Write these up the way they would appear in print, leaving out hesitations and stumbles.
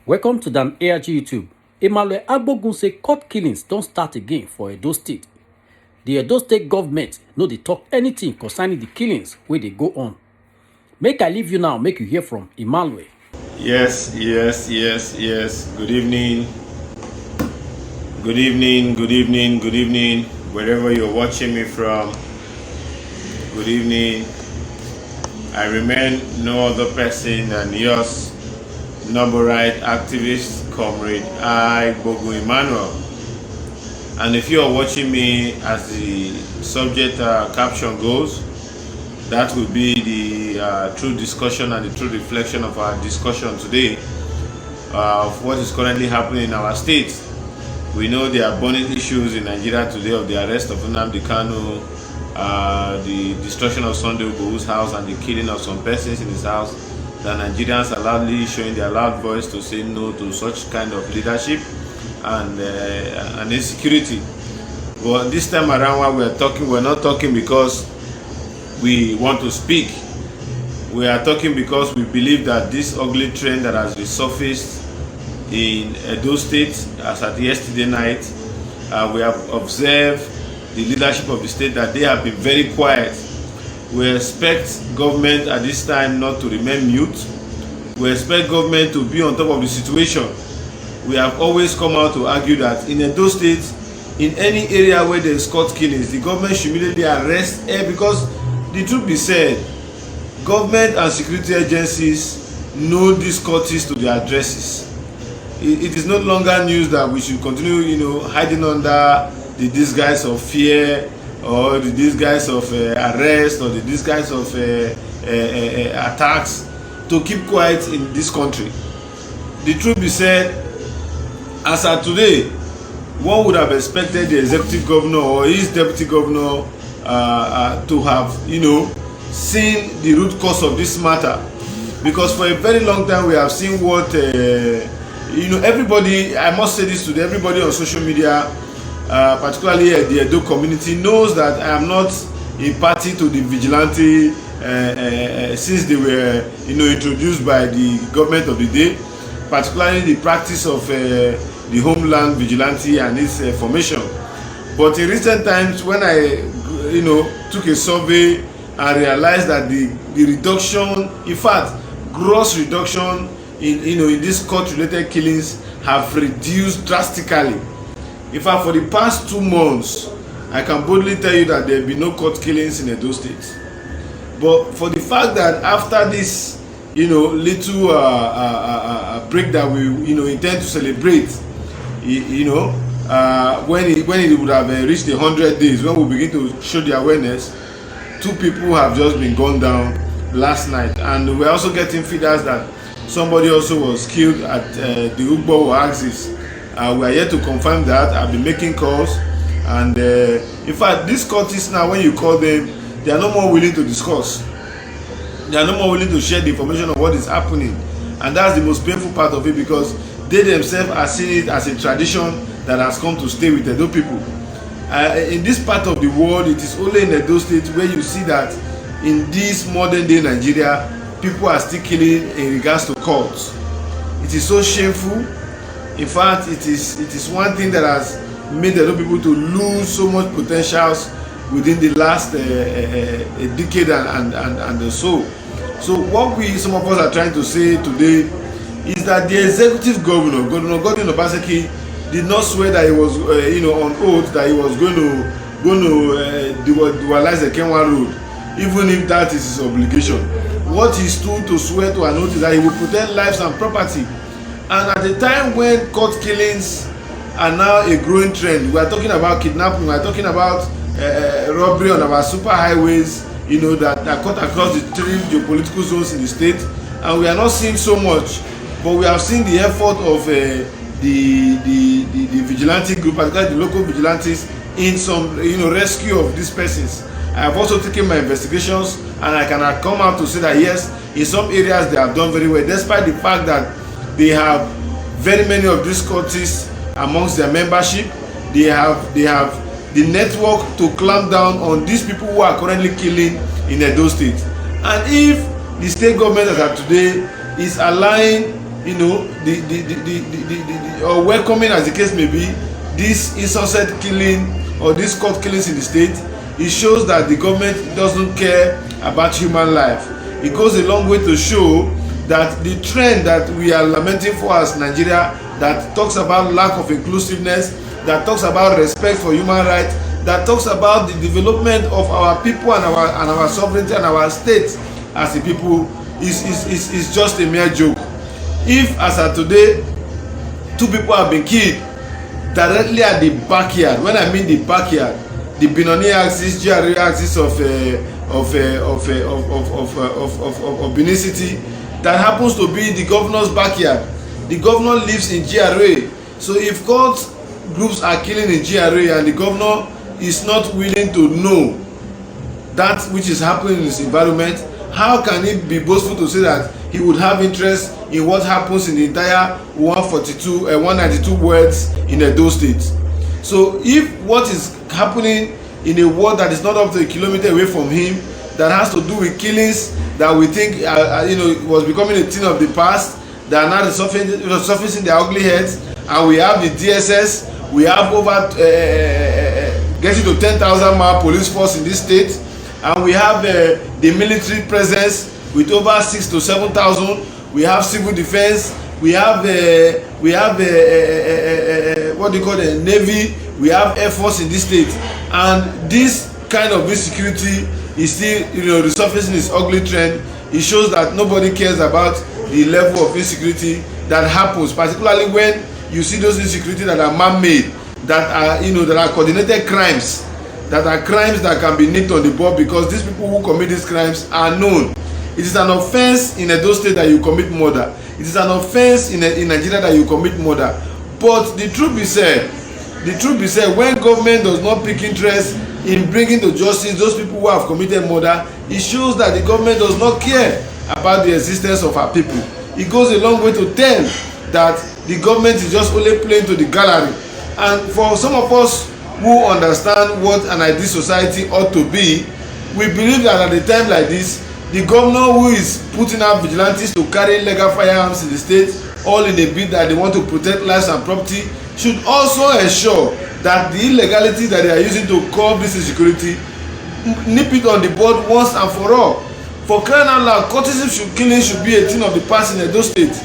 Welcome to Dan ARG YouTube. Emmanuel Agbogun say court killings don't start again for Edo State. The Edo State government no dey talk anything concerning the killings where they go on. Make I leave you now, make you hear from Emmanuel. Yes. Good evening. Good evening. Wherever you're watching me from, good evening. I remain no other person than yours, number right activist, comrade Agbogun Emmanuel. And if you are watching me as the subject caption goes, that will be the true discussion and the true reflection of our discussion today of what is currently happening in our state. We know there are burning issues in Nigeria today of the arrest of Nnamdi Kanu, the destruction of Sunday Igboho's house and the killing of some persons in his house. The Nigerians are loudly showing their loud voice to say no to such kind of leadership and insecurity. But this time around, while we're not talking because we want to speak. We are talking because we believe that this ugly trend that has resurfaced in Edo State as at yesterday night, we have observed the leadership of the state that they have been very quiet. We expect government at this time not to remain mute. We expect government to be on top of the situation. We have always come out to argue that in Edo State, in any area where there is court killings, the government should immediately arrest because the truth be said, government and security agencies know these cultists to their addresses. It is no longer news that we should continue, hiding under the disguise of fear or the disguise of arrest or the disguise of attacks to keep quiet in this country. The truth be said, as of today, one would have expected the executive governor or his deputy governor to have, seen the root cause of this matter, because for a very long time we have seen what everybody, I must say this today, everybody on social media, particularly the Edo community, knows that I am not a party to the vigilante since they were introduced by the government of the day, particularly the practice of the homeland vigilante and its formation. But in recent times, when I took a survey and realized that the reduction, in fact gross reduction in these court related killings have reduced drastically. In fact, for the past 2 months, I can boldly tell you that there have been no court killings in Edo State. But for the fact that after this little break that we intend to celebrate, when it would have reached 100 days, when we begin to show the awareness, 2 people have just been gunned down last night, and we're also getting feeders that somebody also was killed at the Ugbo axis. We are yet to confirm that. I've been making calls, and in fact, these cultists now, when you call them, they are no more willing to discuss. They are no more willing to share the information of what is happening, and that's the most painful part of it, because they themselves are seeing it as a tradition that has come to stay with Edo people. In this part of the world, it is only in Edo State where you see that in this modern day Nigeria, people are still killing in regards to cults. It is so shameful. In fact, it is one thing that has made Edo people to lose so much potentials within the last a decade and so. So what some of us are trying to say today is that the executive governor, Governor Godwin Obaseki, did not swear that he was, on oath that he was going to dualize the Kenwa Road, even if that is his obligation. What he stood to swear to an oath is that he will protect lives and property. And at the time when court killings are now a growing trend, we are talking about kidnapping, we are talking about robbery on our super highways, that are cut across the 3 geopolitical zones in the state, and we are not seeing so much, but we have seen the effort of the vigilante group, particularly the local vigilantes, in some rescue of these persons. I have also taken my investigations, and I can come out to say that yes, in some areas they have done very well, despite the fact that they have very many of these cultists amongst their membership. They have the network to clamp down on these people who are currently killing in Edo State. And if the state government as of today is allowing or welcoming, as the case may be, this innocent killing or these court killings in the state. It shows that the government doesn't care about human life. It goes a long way to show that the trend that we are lamenting for as Nigeria, that talks about lack of inclusiveness, that talks about respect for human rights, that talks about the development of our people and our sovereignty and our state as a people, is just a mere joke. If, as of today, 2 people have been killed directly at the backyard, when I mean the backyard, the Benoni axis, GRA axis of Benin City, that happens to be the governor's backyard. The governor lives in GRA. So if court groups are killing in GRA and the governor is not willing to know that which is happening in his environment, how can he be boastful to say that he would have interest in what happens in the entire 192 words in Edo State? So if what is happening in a ward that is not up to a kilometer away from him, that has to do with killings that we think was becoming a thing of the past, that are now surfacing their ugly heads, and we have the DSS, we have over getting to 10,000 man police force in this state, and we have the military presence with over 6,000 to 7,000. We have civil defense, we have what do you call the navy, we have air force in this state, and this kind of insecurity is still resurfacing its ugly trend. It shows that nobody cares about the level of insecurity that happens, particularly when you see those insecurity that are man-made, that are that are coordinated crimes, that are crimes that can be nipped on the bud, because these people who commit these crimes are known. It is an offense in Edo State that you commit murder. It is an offense in Nigeria that you commit murder. But the truth be said, when government does not pick interest in bringing to justice those people who have committed murder, it shows that the government does not care about the existence of our people. It goes a long way to tell that the government is just only playing to the gallery. And for some of us who understand what an ideal society ought to be, we believe that at a time like this, the governor who is putting out vigilantes to carry legal firearms in the state, all in a bid that they want to protect lives and property, should also ensure that the illegality that they are using to curb this insecurity, nip it on the bud once and for all. For crying out loud, courtesy killing should be a thing of the past in Edo State.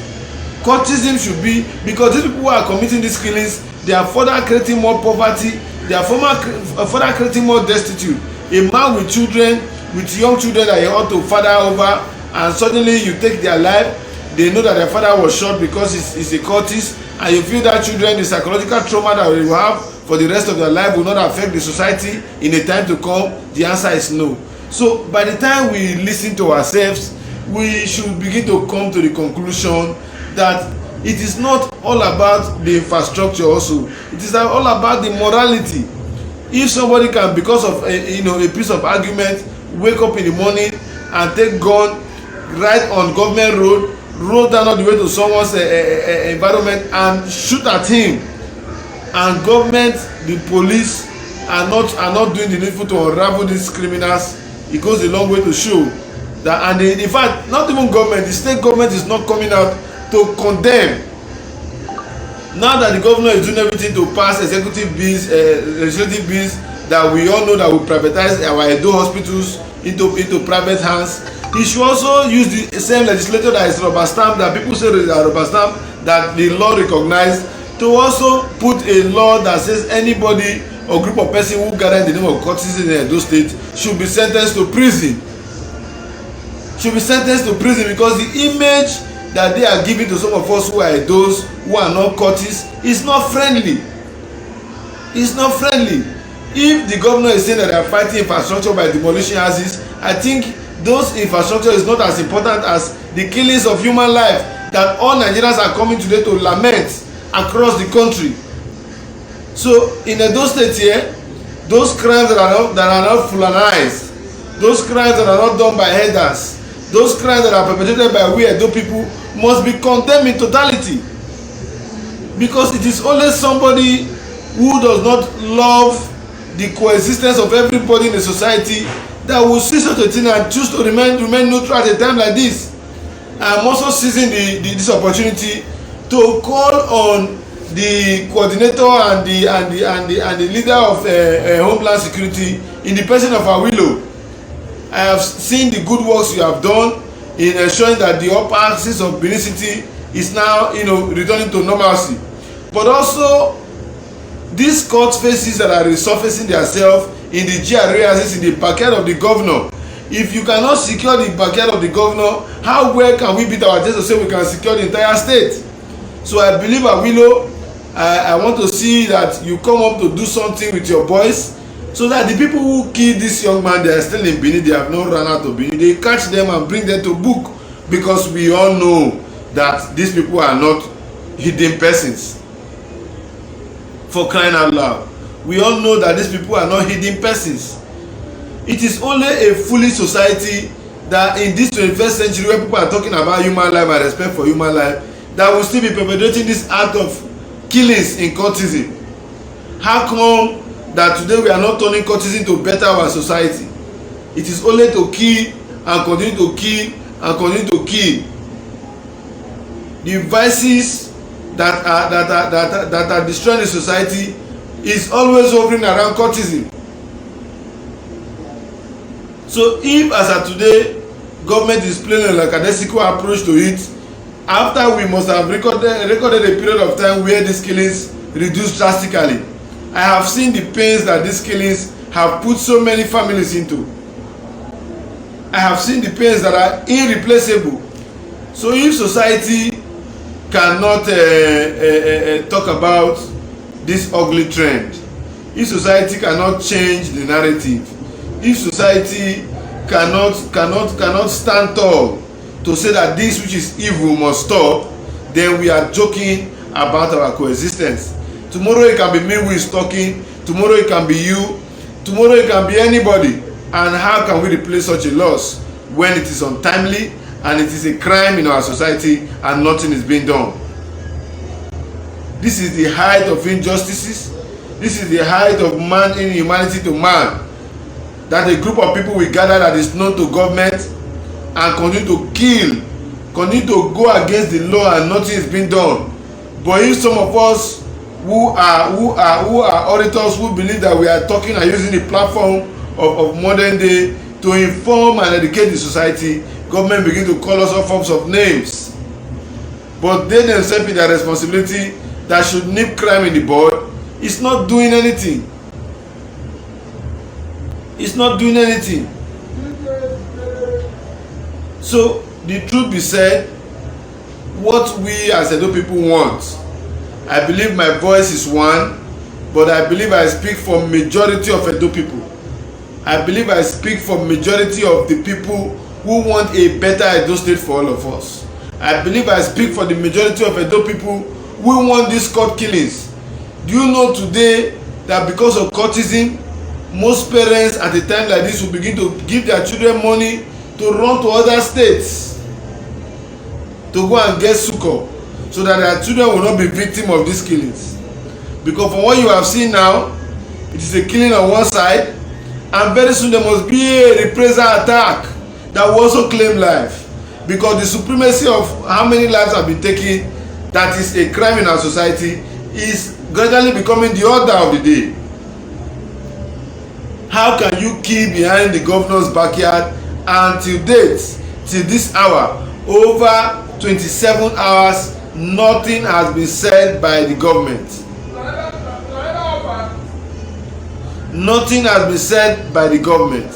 Courtesy should be, because these people who are committing these killings, they are further creating more poverty, they are further creating more destitute. A man with children, with young children that he ought to father over, and suddenly you take their life, they know that their father was shot because he's a cultist, and you feel that children, the psychological trauma that they will have for the rest of their life will not affect the society in a time to come. The answer is no. So by the time we listen to ourselves, we should begin to come to the conclusion that it is not all about the infrastructure also. It is all about the morality. If somebody can, because of a piece of argument, wake up in the morning and take gun right on government roll down all the way to someone's environment and shoot at him, and government, the police are not doing the needful to unravel these criminals, it goes a long way to show that. And in fact, not even government, the state government is not coming out to condemn. Now that the governor is doing everything to pass executive bills, legislative bills that we all know that will privatize our Edo hospitals into private hands, he should also use the same legislature that is rubber stamp, that people say is a rubber stamp, that the law recognized, to also put a law that says anybody or group of person who gather in the name of courtesy in Edo State should be sentenced to prison. Should be sentenced to prison, because the image that they are giving to some of us who are those who are not courteous is not friendly. It's not friendly. If the governor is saying that they are fighting infrastructure by demolishing houses, I think those infrastructure is not as important as the killings of human life that all Nigerians are coming today to lament across the country. So in Edo State here, those crimes that are not fulanized, those crimes that are not done by headers, those crimes that are perpetrated by we Edo people must be condemned in totality, because it is only somebody who does not love the coexistence of everybody in the society that will see such a thing and choose to remain neutral at a time like this. I'm also seizing this opportunity to call on the coordinator and the leader of Homeland Security in the person of Awilo. I have seen the good works you have done in ensuring that the upper axis of Benin City is now, returning to normalcy. But also, these court faces that are resurfacing themselves in the GRA axis in the backyard of the governor. If you cannot secure the backyard of the governor, how well can we beat our chest to say we can secure the entire state? So I believe, Awilo, I want to see that you come up to do something with your boys, so that the people who killed this young man, they are still in Benin, they have not run out of Benin, they catch them and bring them to book, because we all know that these people are not hidden persons. For crying out loud, we all know that these people are not hidden persons. It is only a foolish society that in this 21st century, where people are talking about human life and respect for human life, that will still be perpetrating this act of killings in courtesan. How come that today we are not turning courtesan to better our society? It is only to kill and continue to kill and continue to kill. The vices that are destroying the society is always hovering around courtesan. So if, as of today, government is playing a lackadaisical approach to it, after we must have recorded a period of time where these killings reduced drastically. I have seen the pains that these killings have put so many families into. I have seen the pains that are irreplaceable. So if society cannot talk about this ugly trend, if society cannot change the narrative, if society cannot stand tall to say that this which is evil must stop, then we are joking about our coexistence. Tomorrow it can be me who is talking, tomorrow it can be you, tomorrow it can be anybody. And how can we replace such a loss when it is untimely and it is a crime in our society and nothing is being done? This is the height of injustices. This is the height of man inhumanity to man, that a group of people will gather that is known to government and continue to kill, continue to go against the law, and nothing is being done. But if some of us who are auditors, who believe that we are talking and using the platform of modern day to inform and educate the society, government begin to call us all forms of names. But they themselves, in their responsibility that should nip crime in the bud, is not doing anything. It's not doing anything. So the truth be said, what we as Edo people want, I believe my voice is one, but I believe I speak for majority of Edo people. I believe I speak for majority of the people who want a better Edo state for all of us. I believe I speak for the majority of Edo people who want these court killings. Do you know today that because of courtesan, most parents at a time like this will begin to give their children money to run to other states to go and get succor, so that their children will not be victim of these killings? Because from what you have seen now, it is a killing on one side, and very soon there must be a reprisal attack that will also claim life, because the supremacy of how many lives have been taken, that is a crime in our society, is gradually becoming the order of the day. How can you kill behind the governor's backyard, and till date, till this hour, over 27 hours, nothing has been said by the government? Nothing has been said by the government.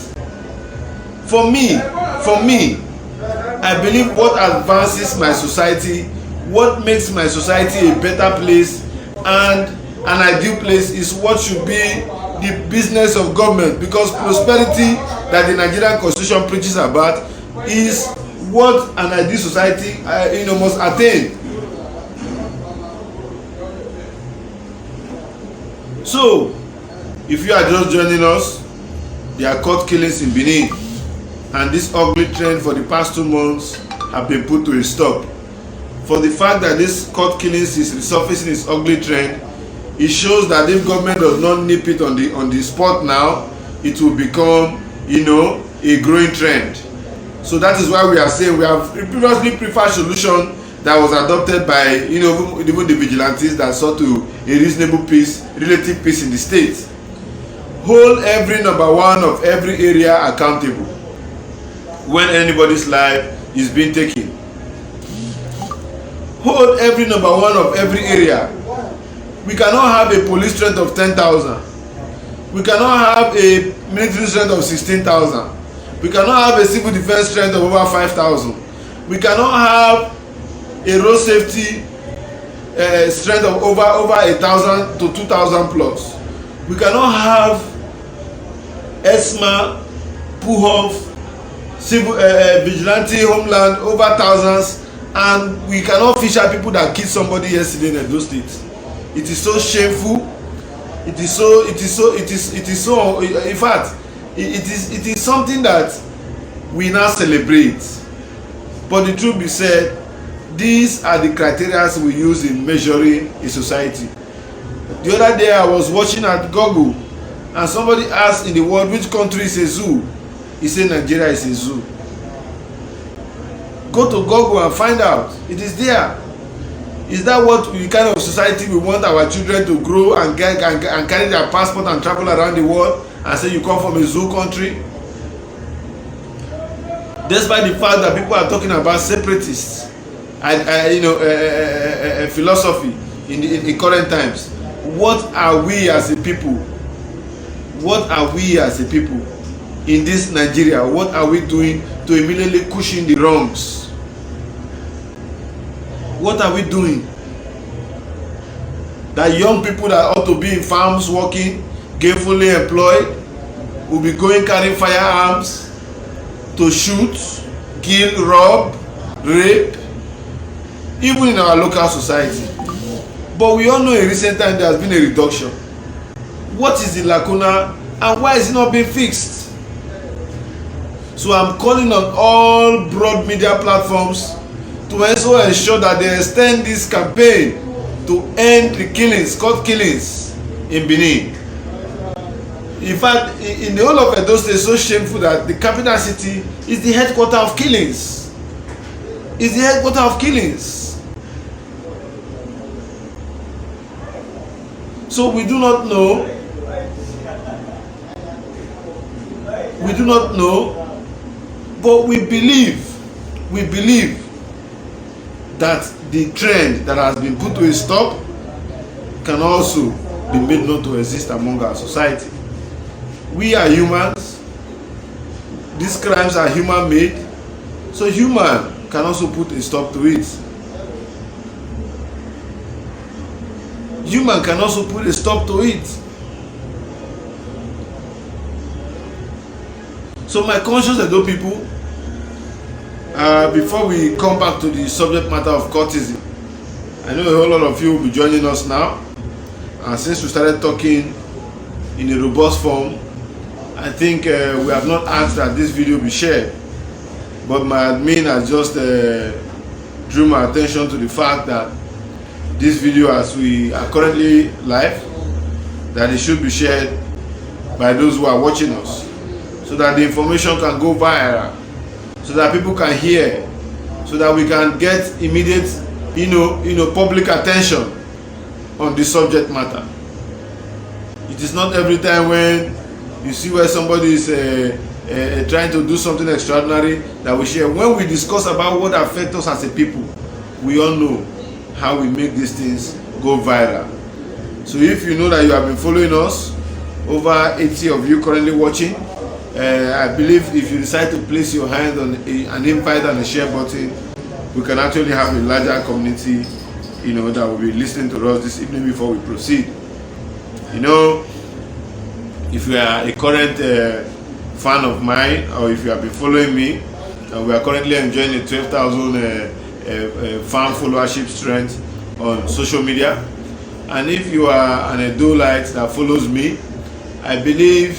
For me, I believe what advances my society, what makes my society a better place and an ideal place, is what should be the business of government, because prosperity that the Nigerian Constitution preaches about is what an ideal society must attain. So if you are just joining us, there are court killings in Benin, and this ugly trend for the past 2 months have been put to a stop. For the fact that this court killings is resurfacing this ugly trend, it shows that if government does not nip it on the spot now, it will become a growing trend. So that is why we are saying we have previously preferred solution that was adopted by even the vigilantes that sought to a reasonable peace, relative peace in the state. Hold every number one of every area accountable when anybody's life is being taken. Hold every number one of every area. We cannot have a police strength of 10,000. We cannot have a military strength of 16,000. We cannot have a civil defense strength of over 5,000. We cannot have a road safety strength of over 1,000 to 2,000 plus. We cannot have ESMA, PUHOF, civil vigilante, homeland over thousands, and we cannot fish out people that killed somebody yesterday in Edo State. It is so shameful. It is so. In fact, it is something that we now celebrate. But the truth be said, these are the criteria we use in measuring a society. The other day I was watching at Google, and somebody asked in the world which country is a zoo. He said Nigeria is a zoo. Go to Google and find out. It is there. Is that what the kind of society we want our children to grow and get and carry their passport and travel around the world and say you come from a zoo country? Despite the fact that people are talking about separatists and philosophy in current times, what are we as a people? What are we as a people in this Nigeria? What are we doing to immediately cushion the wrongs? What are we doing? That young people that ought to be in farms working, gainfully employed, will be going carrying firearms to shoot, kill, rob, rape, even in our local society. But we all know in recent time there has been a reduction. What is the lacuna and why is it not being fixed? So I'm calling on all broad media platforms to also ensure that they extend this campaign to end the killings, court killings in Benin. In fact, in the whole of Edo State, it's so shameful that the capital city is the headquarters of killings. It's the headquarters of killings. So we do not know. We do not know, but we believe that the trend that has been put to a stop can also be made not to exist among our society. We are humans. These crimes are human made, so human can also put a stop to it. Human can also put a stop to it. So my conscious Edo people, before we come back to the subject matter of courtesy, I know a whole lot of you will be joining us now, and since we started talking in a robust form, I think we have not asked that this video be shared, but my admin has just drew my attention to the fact that this video, as we are currently live, that it should be shared by those who are watching us, so that the information can go viral, so that people can hear, so that we can get immediate public attention on the subject matter. It is not every time when you see where somebody is trying to do something extraordinary that we share. When we discuss about what affects us as a people, we all know how we make these things go viral. So if you know that you have been following us, over 80 of you currently watching, I believe if you decide to place your hand on an invite and a share button, we can actually have a larger community, that will be listening to us this evening before we proceed. If you are a current fan of mine, or if you have been following me, we are currently enjoying a 12,000 fan followership strength on social media. And if you are an Edo-lite that follows me, I believe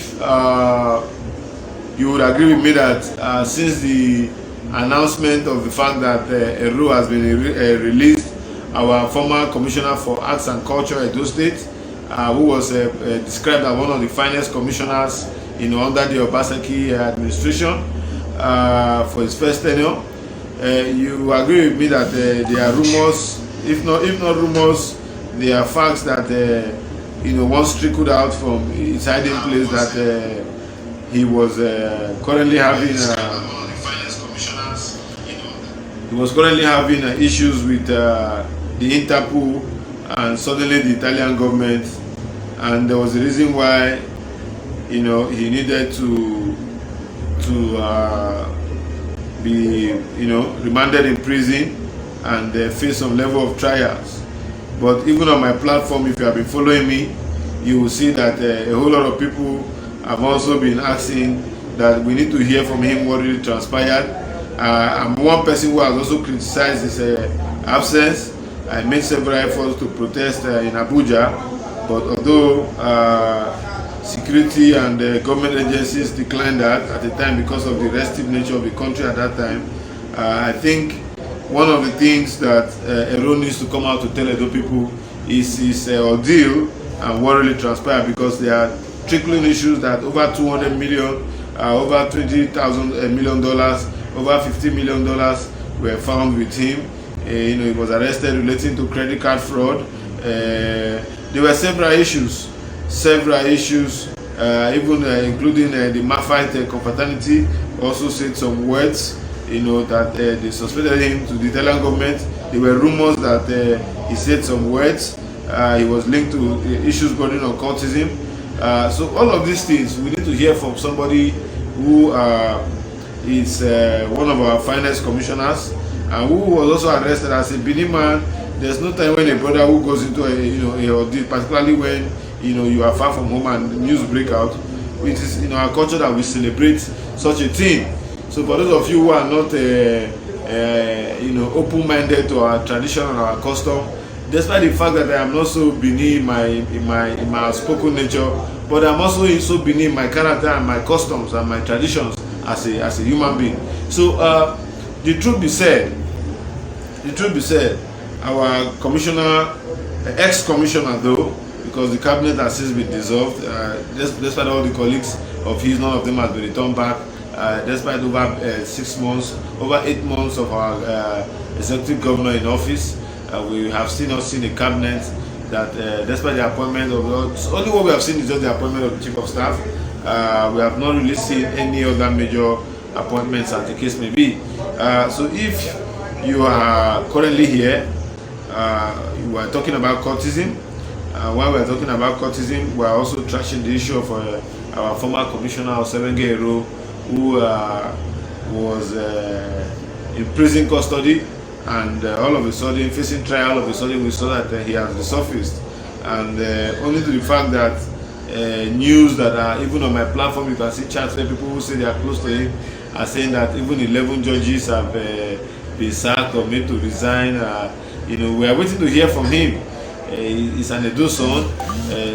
you would agree with me that since the announcement of the fact that Eru has been released, our former commissioner for arts and culture at Edo State, who was described as one of the finest commissioners under the Obaseki administration, for his first tenure. You agree with me that there are rumors, if not rumors, there are facts that once trickled out from his hiding place that he was currently having issues with the Interpol and suddenly the Italian government, and there was a reason why he needed to be remanded in prison and face some level of trials. But even on my platform, if you have been following me, you will see that a whole lot of people have also been asking that we need to hear from him what really transpired. I'm one person who has also criticized his absence. I made several efforts to protest in Abuja, but although security and government agencies declined that at the time because of the restive nature of the country at that time, I think one of the things that Ero needs to come out to tell Edo people is his ordeal and what really transpired, because there are trickling issues that over 200 million, over $20,000 million, over $50 million were found with him. He was arrested relating to credit card fraud. There were several issues, even including the Mafite confraternity also said some words, that they suspected him to the Italian government. There were rumors that he said some words. He was linked to issues bordering on cultism. So all of these things, we need to hear from somebody who is one of our finest commissioners, and who was also arrested as a Benin man. There's no time when a brother who goes into a ordeal, particularly when you are far from home and news break out. It is in our culture that we celebrate such a thing. So for those of you who are not open-minded to our tradition and our custom, despite the fact that I am not so Benin in my spoken nature, but I'm also so Benin in my character and my customs and my traditions as a human being. So the truth be said, our commissioner, ex-commissioner though, because the cabinet has since been dissolved, despite all the colleagues of his, none of them has been returned back. Despite over 6 months, over 8 months of our executive governor in office, we have still not seen a cabinet that, despite the appointment of, only what we have seen is just the appointment of the chief of staff. We have not really seen any other major appointments as the case may be. So if you are currently here, you are talking about cultism. While we are talking about cultism, we are also trashing the issue of our former commissioner, Osebenge Ero, who was in prison custody, and all of a sudden facing trial. All of a sudden we saw that he has resurfaced, and only to the fact that news that are even on my platform, you can see chats where people who say they are close to him are saying that even 11 judges have been sacked or made to resign. We are waiting to hear from him. He's an Edo son,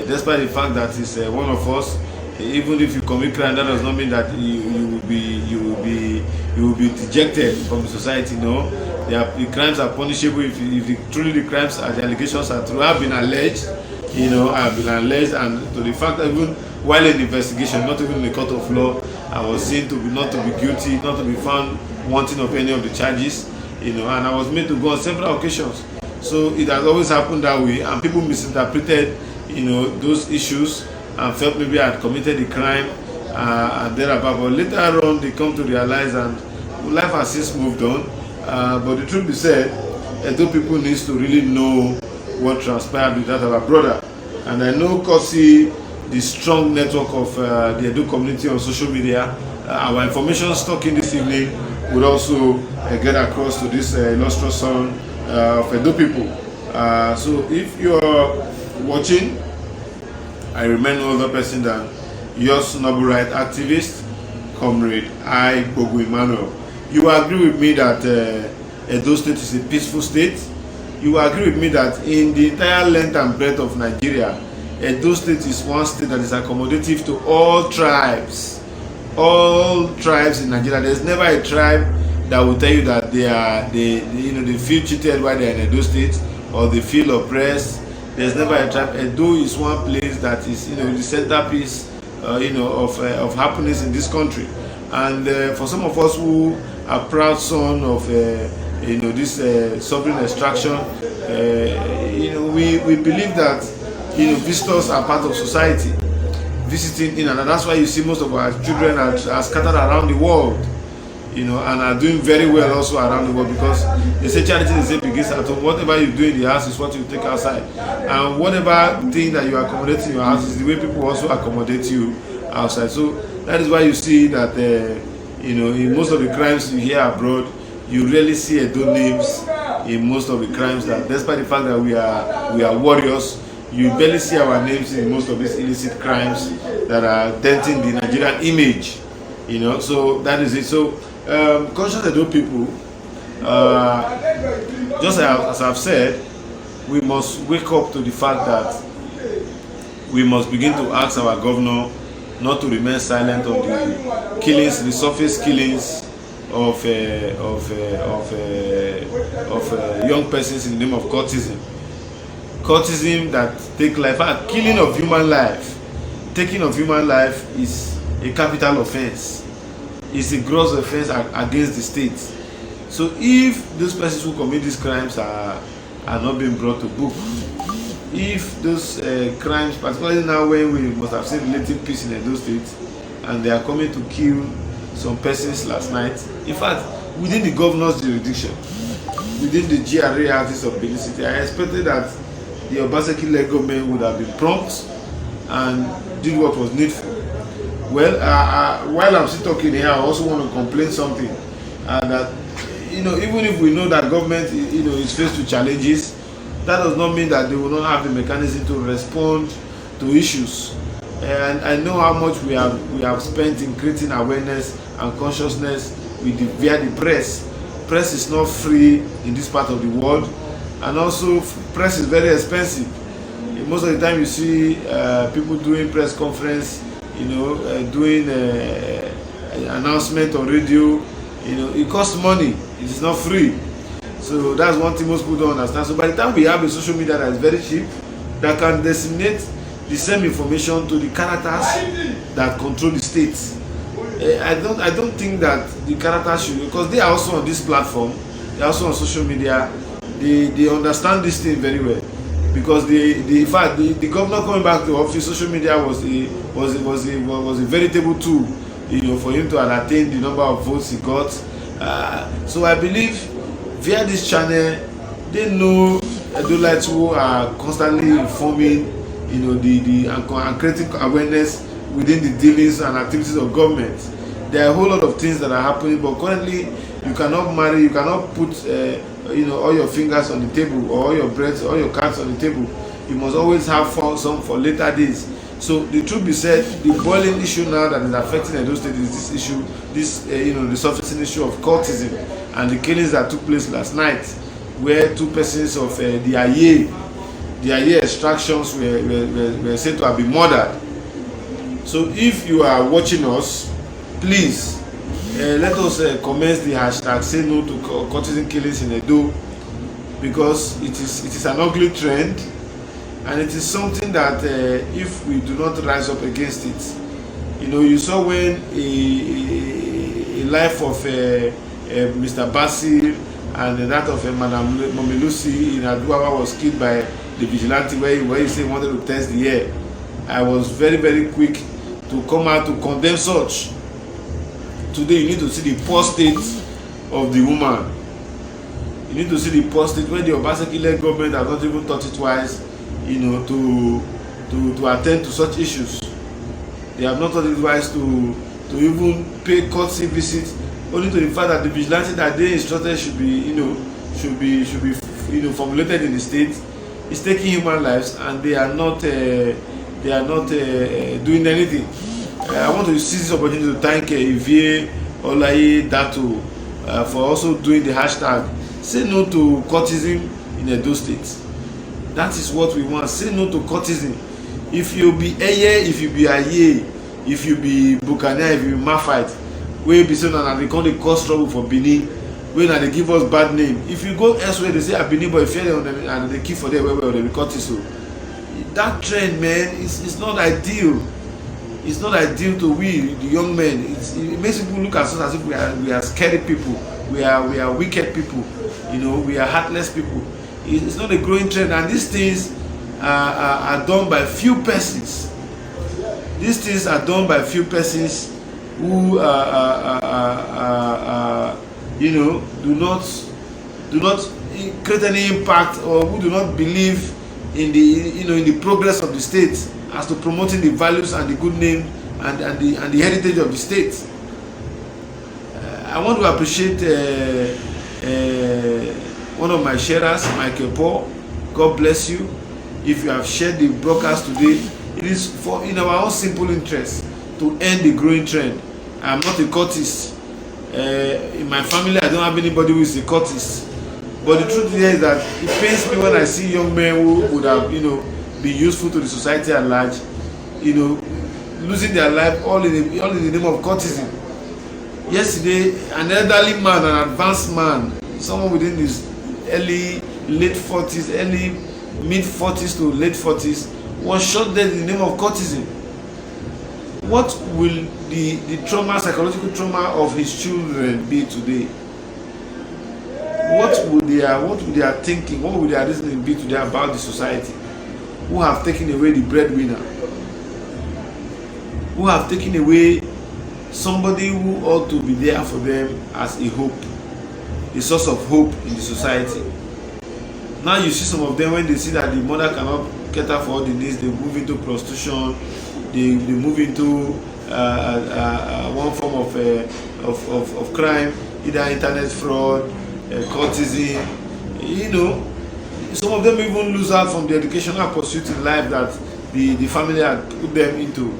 despite the fact that he's one of us. Even if you commit crime, that does not mean that you will be dejected from the society. No, the crimes are punishable if truly the crimes and the allegations are true. Have been alleged, and to the fact that even while in the investigation, not even in the court of law, I was seen to be not to be guilty, not to be found wanting of any of the charges. And I was made to go on several occasions. So it has always happened that way, and people misinterpreted, those issues, and felt maybe I had committed the crime and thereabout. But later on, they come to realize, and life has since moved on. But the truth be said, Edo people needs to really know what transpired with that of our brother. And I know, Kosi, the strong network of the Edo community on social media, our information stocking this evening would also get across to this illustrious son of Edo people. So if you're watching, I remain no other person than yours noble right activist, Comrade I. Bogu Emmanuel. You agree with me that Edo State is a peaceful state? You agree with me that in the entire length and breadth of Nigeria, Edo State is one state that is accommodative to all tribes. All tribes in Nigeria. There's never a tribe that will tell you that they feel cheated while they're in Edo State, or they feel oppressed. There's never a tribe. Edo is one place that is, the centerpiece, of happiness in this country. And for some of us who are proud son of this sovereign extraction, we believe that visitors are part of society, visiting in, and that's why you see most of our children are scattered around the world, and are doing very well also around the world, because they say charity begins at home. Whatever you do in the house is what you take outside, and whatever thing that you accommodate in your house is the way people also accommodate you outside. So that is why you see that in most of the crimes you hear abroad, you rarely see Edo names in most of the crimes. That despite the fact that we are warriors, you barely see our names in most of these illicit crimes that are denting the Nigerian image. So that is it. So conscious Edo people, just as I've said, we must wake up to the fact that we must begin to ask our governor not to remain silent on the killings, the surface killings of young persons in the name of cultism. Cultism that take life. Killing of human life, taking of human life is a capital offense. It's a gross offense against the state. So if those persons who commit these crimes are not being brought to book, if those crimes, particularly now when we must have seen relative peace in Edo State, and they are coming to kill some persons last night, in fact, within the governor's jurisdiction, within the GRA axis of Benin City, I expected that the Obaseki-led government would have been prompt and did what was needful. Well, while I'm still talking here, I also want to complain something, that even if we know that government is faced with challenges, that does not mean that they will not have the mechanism to respond to issues. And I know how much we have spent in creating awareness and consciousness via the press. Press is not free in this part of the world, and also press is very expensive. Most of the time you see people doing press conference, doing announcement on radio. It costs money. It is not free. So that's one thing most people don't understand. So by the time we have a social media that is very cheap, that can disseminate the same information to the characters that control the state, I don't think that the characters should, because they are also on this platform, they are also on social media. They understand this thing very well, because in fact the governor coming back to office, social media was a veritable tool, for him to attain the number of votes he got. So I believe via this channel, they know Edolites who are constantly informing, and creating awareness within the dealings and activities of government. There are a whole lot of things that are happening, but currently you cannot put all your fingers on the table, or all your breads, all your cards on the table. You must always have some for later days. So the truth be said, the boiling issue now that is affecting Edo State is this issue, the surfacing issue of cultism and the killings that took place last night, where two persons of the Aye extractions were said to have been murdered. So if you are watching us, please let us commence the hashtag say no to cultism killings in Edo, because it is an ugly trend, and it is something that if we do not rise up against it, you saw when a life of Mr. Basil and that of Madam Momilusi in Aduawa was killed by the vigilante, where he said he wanted to test the air. I was very, very quick to come out to condemn such. Today you need to see the poor state of the woman. You need to see the poor state where the Obaseki-led government has not even thought it wise, to attend to such issues. They have not thought it wise to even pay courtesy visits, only to the fact that the vigilante that they instructed should be formulated in the state is taking human lives, and they are not doing anything. I want to seize this opportunity to thank Ivie Olaye Dato for also doing the hashtag say no to cultism in Edo State. That is what we want. Say no to cultism. If you be Eye, if you be Aye, if you be Buccaneer, if you be Mafite, wey be say na they come dey cause trouble for Benin, wey na they give us bad name. If you go elsewhere, they say Benin boy fear them and they keep for them where they be cultists. So that trend, man, is not ideal. It's not ideal to we, the young men. It makes people look at us as if we are scary people. We are wicked people. You know, we are heartless people. It's not a growing trend, and these things are done by few persons. These things are done by few persons who you know, do not create any impact, or who do not believe in the, you know, in the progress of the state, as to promoting the values and the good name and the heritage of the state. I want to appreciate one of my sharers, Michael Paul. God bless you. If you have shared the broadcast today, it is for in our own simple interest to end the growing trend. I am not a cultist. In my family, I don't have anybody who is a cultist. But the truth here is that it pains me when I see young men who would have, you know, been useful to the society at large, you know, losing their life all in the name of cultism. Yesterday, an elderly man, an advanced man, someone within his mid 40s to late 40s, was shot dead in the name of cultism. What will the psychological trauma of his children be today? What would their thinking, what would their reasoning be today about the society, who have taken away the breadwinner, who have taken away somebody who ought to be there for them as a hope, a source of hope in the society? Now you see some of them, when they see that the mother cannot cater for all the needs, they move into prostitution, they move into one form of crime, either internet fraud, cultism. You know, some of them even lose out from the educational pursuit in life that the family had put them into.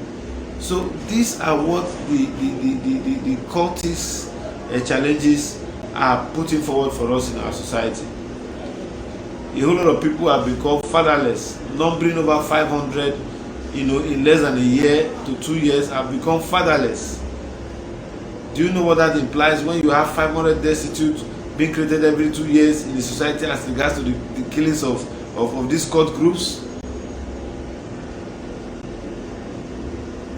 So these are what the cultist challenges are putting forward for us in our society. A whole lot of people have become fatherless, numbering over 500, you know, in less than a year to 2 years, have become fatherless. Do you know what that implies? When you have 500 destitute being created every 2 years in the society as regards to the killings of these cult groups.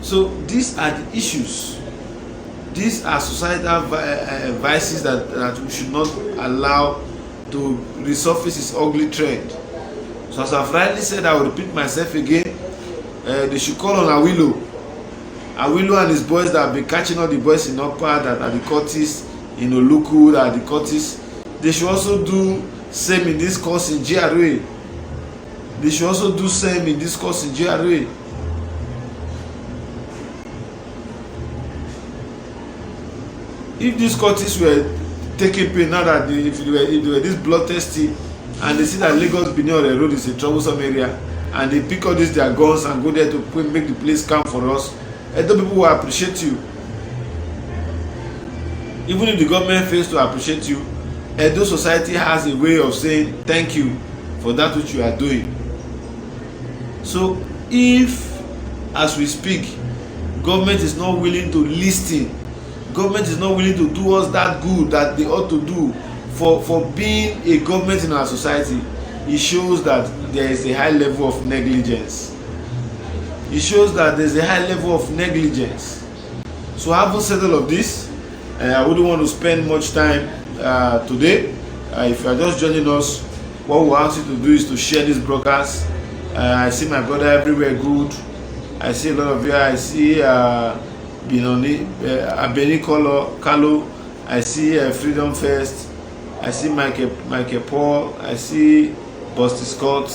So these are the issues. These are societal vices that we should not allow to resurface its ugly trend. So as I've rightly said, I will repeat myself again. They should call on Awilo and his boys that have been catching all the boys in Okpa that are the cultists, in Oluku that are the cultists. They should also do same in this course in GRA. They should also do same in this course in GRA. If these cultists were taking pain now that if they were this bloodthirsty, and they see that Lagos Benin Road is a troublesome area, and they pick all these their guns and go there to make the place calm for us, Edo people will appreciate you. Even if the government fails to appreciate you, Edo society has a way of saying thank you for that which you are doing. So if, as we speak, government is not willing to listen, government is not willing to do us that good that they ought to do for being a government in our society, it shows that there is a high level of negligence. It shows that there is a high level of negligence. So having said all of this, I wouldn't want to spend much time today. If you are just joining us, what we ask you to do is to share this broadcast. I see my brother everywhere good. I see a lot of you. I see Abeni Kalo. I see Freedom First. I see Michael Paul. I see Busty Scott.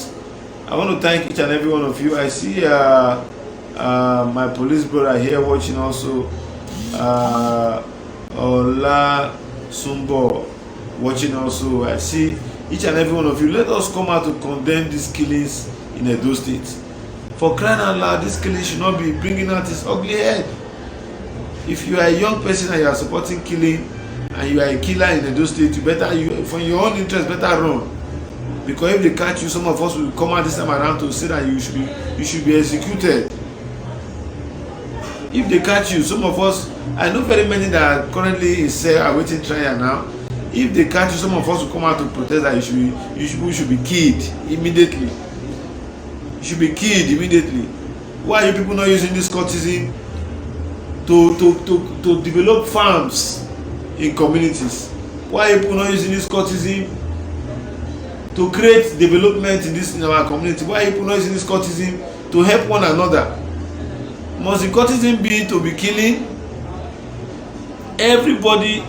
I want to thank each and every one of you. I see my police brother here watching also. Ola Sumbo watching also. I see each and every one of you. Let us come out to condemn these killings in Edo State. For crying out loud, this killing should not be bringing out its ugly head. If you are a young person and you are supporting killing, and you are a killer in Edo State, you better, for your own interest, better run. Because if they catch you, some of us will come out this time around to say that you should be executed. If they catch you, some of us, I know very many that are currently in cell awaiting trial now. If they catch you, some of us will come out to protest that you should be killed immediately. You should be killed immediately. Why are you people not using this cultism to develop farms in communities? Why people not using this courtesan to create development in our community? Why people not using this courtesan to help one another? Must the courtesan be to be killing? Everybody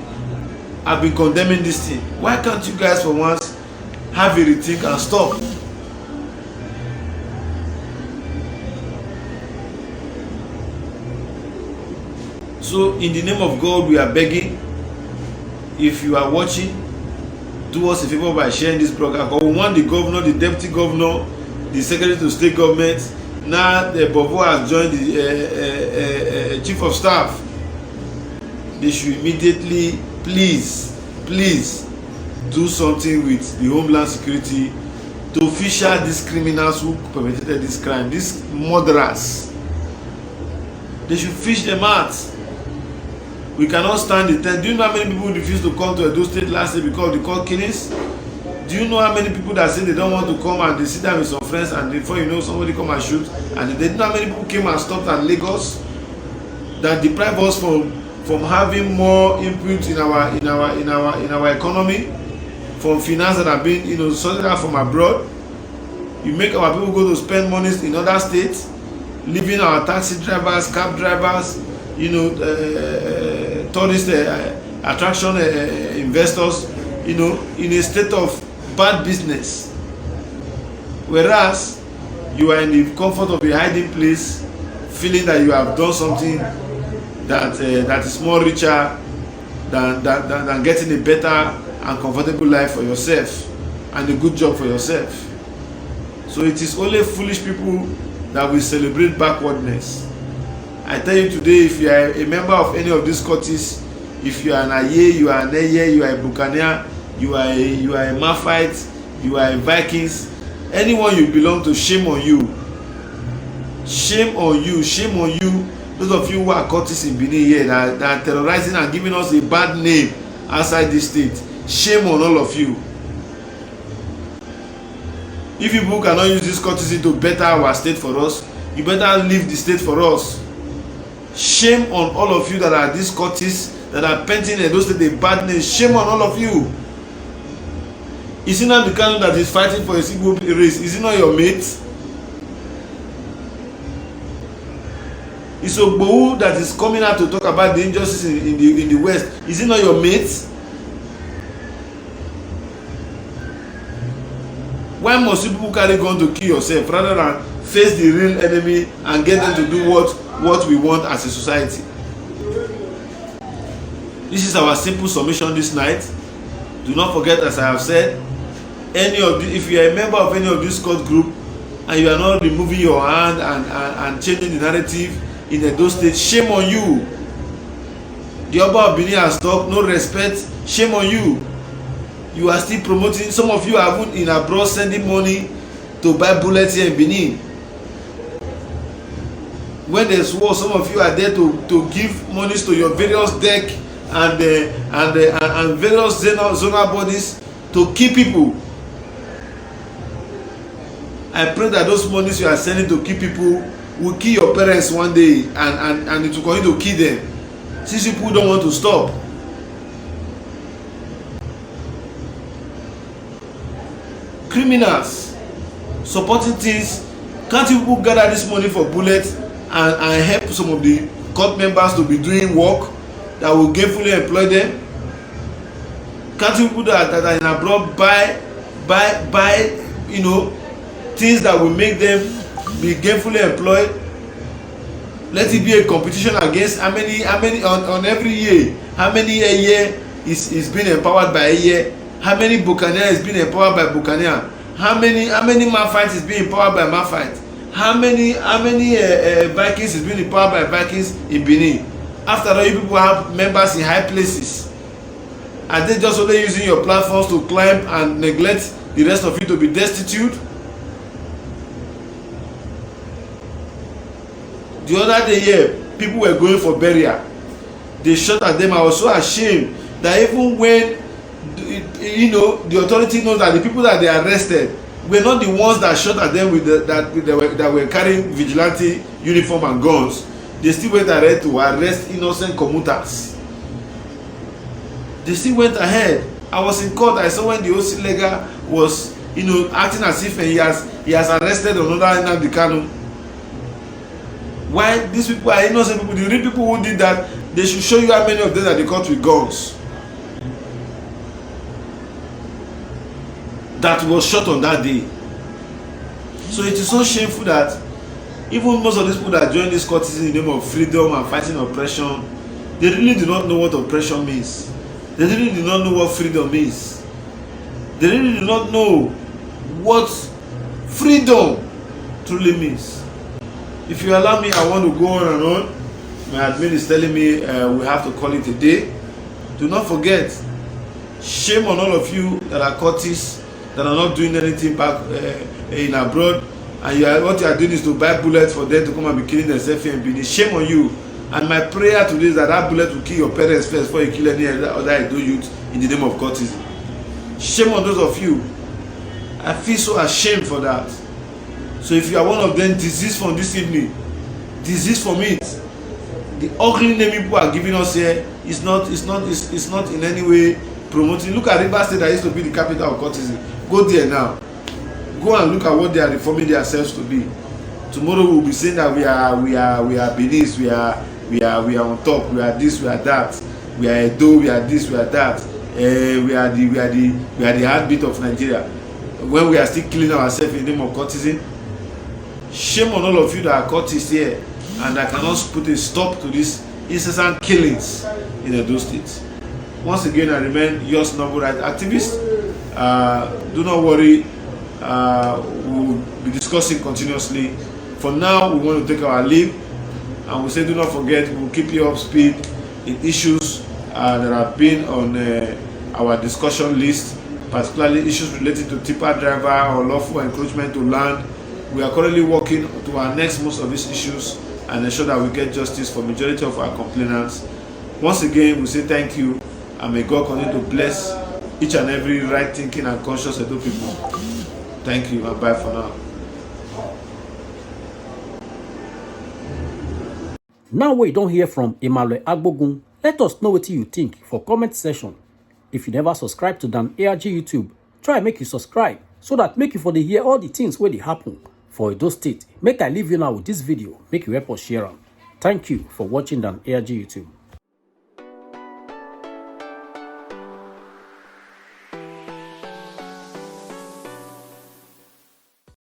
have been condemning this thing. Why can't you guys for once have a rethink and stop? So in the name of God, we are begging, if you are watching, do us a favor by sharing this program. Because we want the governor, the deputy governor, the secretary to state government. Now the Bovo has joined the chief of staff. They should immediately, please do something with the Homeland Security to fish out these criminals who perpetrated this crime, these murderers. They should fish them out. We cannot stand the test. Do you know how many people refused to come to Edo State last year because of the court killings? Do you know how many people that say they don't want to come and they sit down with some friends and before you know somebody come and shoot? And they know how many people came and stopped at Lagos that deprive us from having more input in our economy, from finance that have been sorted out from abroad. You make our people go to spend money in other states, leaving our taxi drivers, cab drivers, tourist attraction investors, in a state of bad business. Whereas you are in the comfort of a hiding place, feeling that you have done something that is more richer than getting a better and comfortable life for yourself and a good job for yourself. So it is only foolish people that will celebrate backwardness. I tell you today, if you are a member of any of these courts, if you are an Aye, you are an Eye, you are a Buccaneer, you are a Maphite, you are a Vikings, anyone you belong to, shame on you. Shame on you, shame on you. Those of you who are courts in Benin here that are terrorizing and giving us a bad name outside this state, shame on all of you. If you people cannot use this courtesy to better our state for us, you better leave the state for us. Shame on all of you that are these courtists that are painting those state a bad name. Shame on all of you. Is it not the Kanu that is fighting for a Igbo race? Is it not your mate? Is Ogbowu that is coming out to talk about the injustice in the West? Is it not your mate? Why must you people carry gun to kill yourself rather than face the real enemy and get them to do what we want as a society? This is our simple submission this night. Do not forget, as I have said, if you are a member of any of this court group and you are not removing your hand and changing the narrative in Edo State, shame on you. The Oba of Benin has talked, no respect, shame on you. You are still promoting. Some of you are even in abroad sending money to buy bullets here in Benin. When there's war, some of you are there to give monies to your various deck and various zonal bodies to kill people. I pray that those monies you are sending to kill people will kill your parents one day and it will continue to kill them. Since people don't want to stop. Criminals supporting things. Can't you people gather this money for bullets and help some of the court members to be doing work that will gainfully employ them? Can't you people that are in abroad buy things that will make them be gainfully employed? Let it be a competition against how many on every year, how many a year is being empowered by a year, how many Buccaneer is being empowered by Buccaneer, how many Maphite is being empowered by Maphite, how many Vikings is being empowered by Vikings in Benin. After all, you people have members in high places. Are they just only using your platforms to climb and neglect the rest of you to be destitute? The other day here, people were going for burial. They shot at them. I was so ashamed that even when the authority knows that the people that they arrested were not the ones that shot at them that were carrying vigilante uniform and guns. they still went ahead to arrest innocent commuters. They still went ahead. I was in court. I saw when the OC Lega was, acting as if he has arrested another Nnamdi Kanu. Why these people are innocent people? The real people who did that, they should show you how many of them that they caught with guns that was shot on that day. So it is so shameful that even most of these people that join this courtesy in the name of freedom and fighting oppression, they really do not know what oppression means. They really do not know what freedom means. They really do not know what freedom truly means. If you allow me, I want to go on and on. My admin is telling me we have to call it a day. Do not forget, shame on all of you that are courtists, that are not doing anything back in abroad, and what you are doing is to buy bullets for them to come and be killing themselves here in Benin. Shame on you. And my prayer today is that that bullet will kill your parents first before you kill any other Edo youth in the name of courtesy. Shame on those of you. I feel so ashamed for that. So if you are one of them, desist from this evening. Desist from it. The ugly name people are giving us here is not in any way promoting. Look at Rivers State that used to be the capital of courtesy. Go there now. Go and look at what they are reforming themselves to be. Tomorrow we will be saying that we are Benin, we are on top, we are this, we are that, we are Edo, we are this, we are that, we are the heartbeat of Nigeria. When we are still killing ourselves in the name of courtesy. Shame on all of you that are courtists here and that cannot put a stop to these incessant killings in Edo State. Once again, I remain yours noble right activist. Do not worry, we will be discussing continuously. For now, we want to take our leave, and we say do not forget, we will keep you up to speed in issues that have been on our discussion list, particularly issues related to tipper driver or lawful encroachment to land. We are currently working to annex most of these issues and ensure that we get justice for majority of our complainants. Once again, we say thank you, and may God continue to bless each and every right thinking and conscious Edo people. Thank you, and bye for now. Now we don't hear from Emmanuel Agbogun. Let us know what you think for comment section. If you never subscribe to Dan ARG YouTube, try make you subscribe so that make you for the hear all the things where they happen for Edo State. Make I leave you now with this video. Make you help us share them. Thank you for watching Dan ARG YouTube.